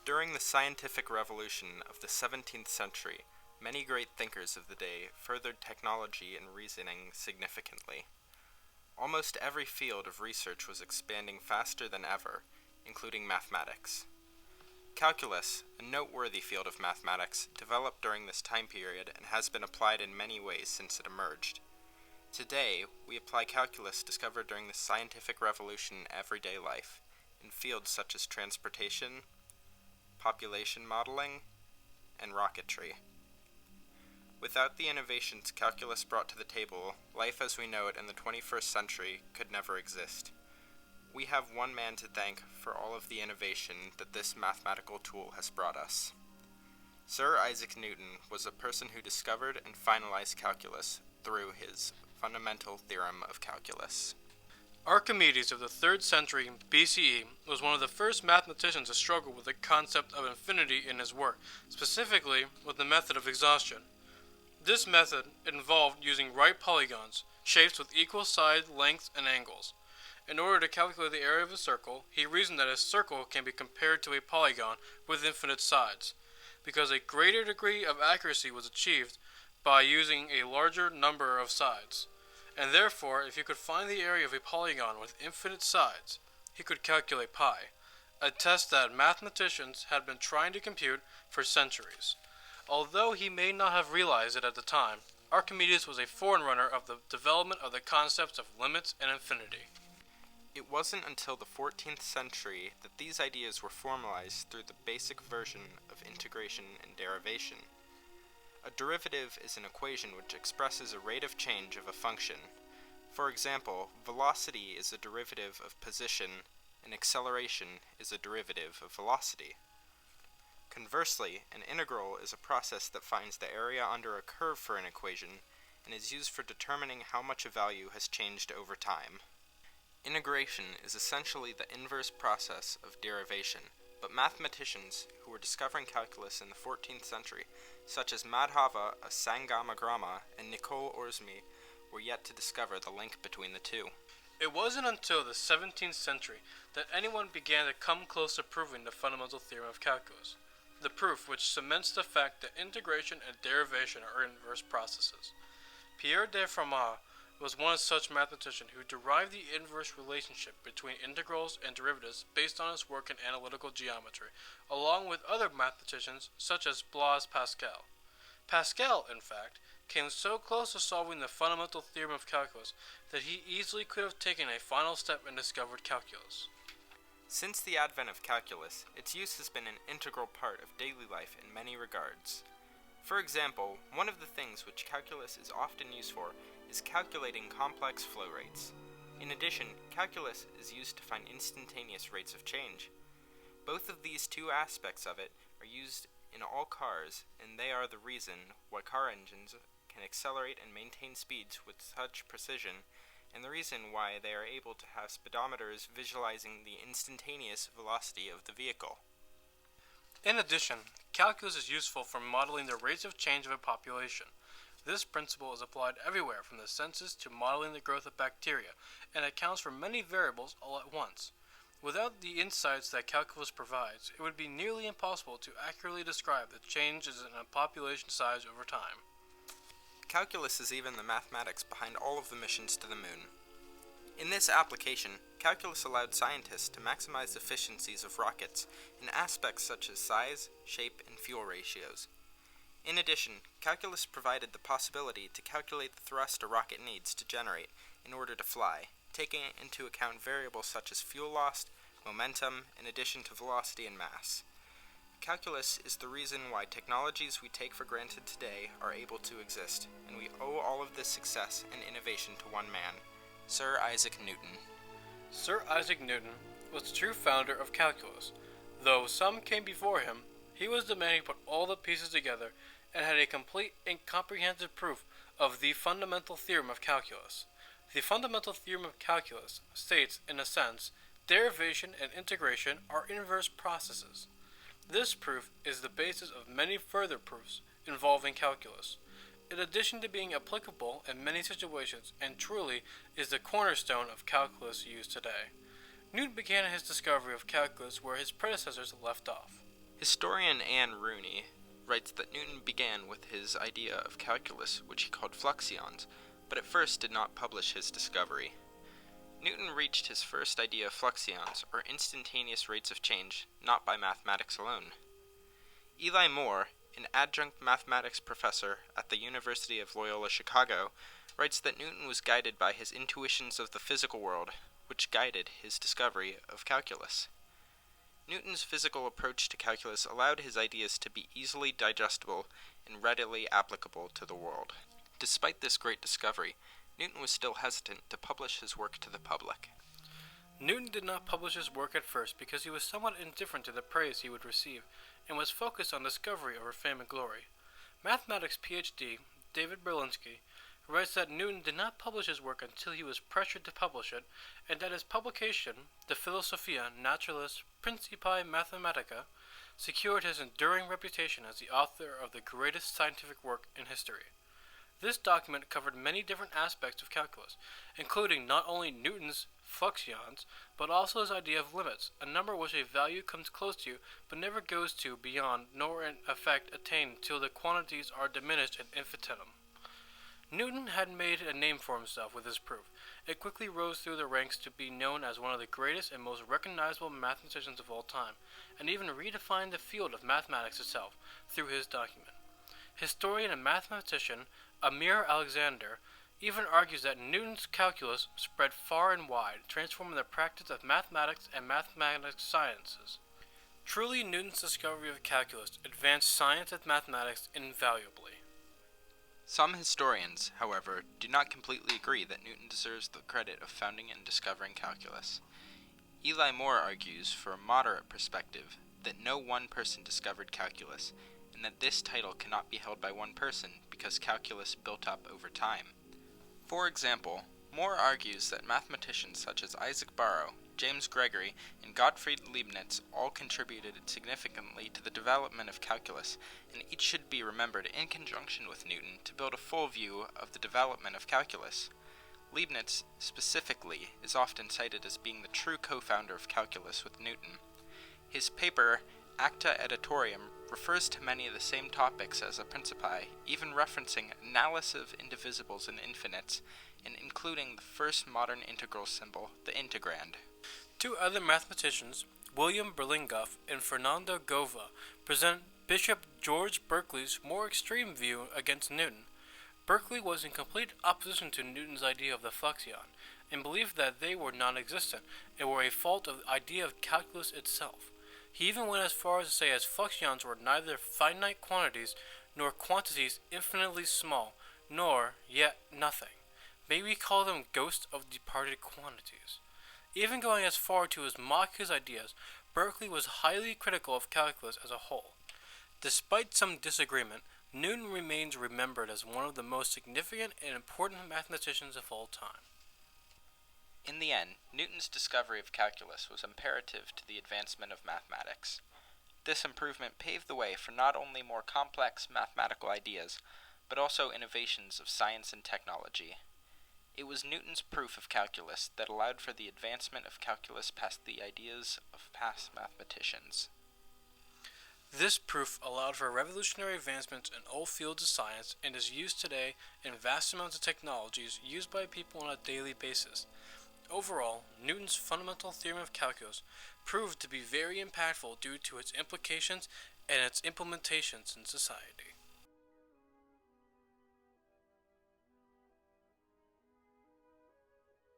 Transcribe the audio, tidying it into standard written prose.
During the scientific revolution of the 17th century, many great thinkers of the day furthered technology and reasoning significantly. Almost every field of research was expanding faster than ever, including mathematics. Calculus, a noteworthy field of mathematics, developed during this time period and has been applied in many ways since it emerged. Today, we apply calculus discovered during the scientific revolution in everyday life, in fields such as transportation, population modeling, and rocketry. Without the innovations calculus brought to the table, life as we know it in the 21st century could never exist. We have one man to thank for all of the innovation that this mathematical tool has brought us. Sir Isaac Newton was a person who discovered and finalized calculus through his fundamental theorem of calculus. Archimedes of the 3rd century BCE was one of the first mathematicians to struggle with the concept of infinity in his work, specifically with the method of exhaustion. This method involved using right polygons, shapes with equal side lengths and angles. In order to calculate the area of a circle, he reasoned that a circle can be compared to a polygon with infinite sides, because a greater degree of accuracy was achieved by using a larger number of sides. And therefore, if he could find the area of a polygon with infinite sides, he could calculate pi, a test that mathematicians had been trying to compute for centuries. Although he may not have realized it at the time, Archimedes was a forerunner of the development of the concepts of limits and infinity. It wasn't until the 14th century that these ideas were formalized through the basic version of integration and derivation. A derivative is an equation which expresses a rate of change of a function. For example, velocity is a derivative of position, and acceleration is a derivative of velocity. Conversely, an integral is a process that finds the area under a curve for an equation and is used for determining how much a value has changed over time. Integration is essentially the inverse process of derivation, but mathematicians who were discovering calculus in the 14th century, such as Madhava of Sangamagrama and Nicole Orsmy, were yet to discover the link between the two. It wasn't until the 17th century that anyone began to come close to proving the fundamental theorem of calculus, the proof which cements the fact that integration and derivation are inverse processes. Pierre de Fermat was one such mathematician who derived the inverse relationship between integrals and derivatives based on his work in analytical geometry, along with other mathematicians such as Blaise Pascal. Pascal, in fact, came so close to solving the fundamental theorem of calculus that he easily could have taken a final step and discovered calculus. Since the advent of calculus, its use has been an integral part of daily life in many regards. For example, one of the things which calculus is often used for is calculating complex flow rates. In addition, calculus is used to find instantaneous rates of change. Both of these two aspects of it are used in all cars, and they are the reason why car engines can accelerate and maintain speeds with such precision, and the reason why they are able to have speedometers visualizing the instantaneous velocity of the vehicle. In addition, calculus is useful for modeling the rates of change of a population. This principle is applied everywhere from the census to modeling the growth of bacteria, and accounts for many variables all at once. Without the insights that calculus provides, it would be nearly impossible to accurately describe the changes in a population size over time. Calculus is even the mathematics behind all of the missions to the moon. In this application, calculus allowed scientists to maximize efficiencies of rockets in aspects such as size, shape, and fuel ratios. In addition, calculus provided the possibility to calculate the thrust a rocket needs to generate in order to fly, taking into account variables such as fuel loss, momentum, in addition to velocity and mass. Calculus is the reason why technologies we take for granted today are able to exist, and we owe all of this success and innovation to one man, Sir Isaac Newton. Sir Isaac Newton was the true founder of calculus. Though some came before him, he was the man who put all the pieces together and had a complete and comprehensive proof of the fundamental theorem of calculus. The fundamental theorem of calculus states, in a sense, derivation and integration are inverse processes. This proof is the basis of many further proofs involving calculus, in addition to being applicable in many situations, and truly is the cornerstone of calculus used today. Newton began his discovery of calculus where his predecessors left off. Historian Anne Rooney writes that Newton began with his idea of calculus, which he called fluxions, but at first did not publish his discovery. Newton reached his first idea of fluxions, or instantaneous rates of change, not by mathematics alone. Eli Moore, an adjunct mathematics professor at the University of Loyola Chicago, writes that Newton was guided by his intuitions of the physical world, which guided his discovery of calculus. Newton's physical approach to calculus allowed his ideas to be easily digestible and readily applicable to the world. Despite this great discovery, Newton was still hesitant to publish his work to the public. Newton did not publish his work at first because he was somewhat indifferent to the praise he would receive, and was focused on discovery over fame and glory. Mathematics PhD David Berlinski writes that Newton did not publish his work until he was pressured to publish it, and that his publication, De Philosophia Naturalis Principii Mathematica, secured his enduring reputation as the author of the greatest scientific work in history. This document covered many different aspects of calculus, including not only Newton's fluxions, but also his idea of limits, a number which a value comes close to but never goes to beyond, nor in effect attained till the quantities are diminished ad infinitum. Newton had made a name for himself with his proof. It quickly rose through the ranks to be known as one of the greatest and most recognizable mathematicians of all time, and even redefined the field of mathematics itself through his document. Historian and mathematician Amir Alexander even argues that Newton's calculus spread far and wide, transforming the practice of mathematics and mathematics sciences. Truly, Newton's discovery of calculus advanced science and mathematics invaluably. Some historians, however, do not completely agree that Newton deserves the credit of founding and discovering calculus. Eli Moore argues, for a moderate perspective, that no one person discovered calculus, and that this title cannot be held by one person because calculus built up over time. For example, Moore argues that mathematicians such as Isaac Barrow, James Gregory, and Gottfried Leibniz all contributed significantly to the development of calculus, and each should be remembered in conjunction with Newton to build a full view of the development of calculus. Leibniz, specifically, is often cited as being the true co-founder of calculus with Newton. His paper, Acta Editorium, refers to many of the same topics as the Principii, even referencing analysis of indivisibles and infinites, and including the first modern integral symbol, the integrand. Two other mathematicians, William Berlinguff and Fernando Gova, present Bishop George Berkeley's more extreme view against Newton. Berkeley was in complete opposition to Newton's idea of the fluxion, and believed that they were non-existent, and were a fault of the idea of calculus itself. He even went as far as to say as fluxions were neither finite quantities, nor quantities infinitely small, nor, yet, nothing. May we call them ghosts of departed quantities. Even going as far to as mock his ideas, Berkeley was highly critical of calculus as a whole. Despite some disagreement, Newton remains remembered as one of the most significant and important mathematicians of all time. In the end, Newton's discovery of calculus was imperative to the advancement of mathematics. This improvement paved the way for not only more complex mathematical ideas, but also innovations of science and technology. It was Newton's proof of calculus that allowed for the advancement of calculus past the ideas of past mathematicians. This proof allowed for revolutionary advancements in all fields of science and is used today in vast amounts of technologies used by people on a daily basis. Overall, Newton's fundamental theorem of calculus proved to be very impactful due to its implications and its implementations in society.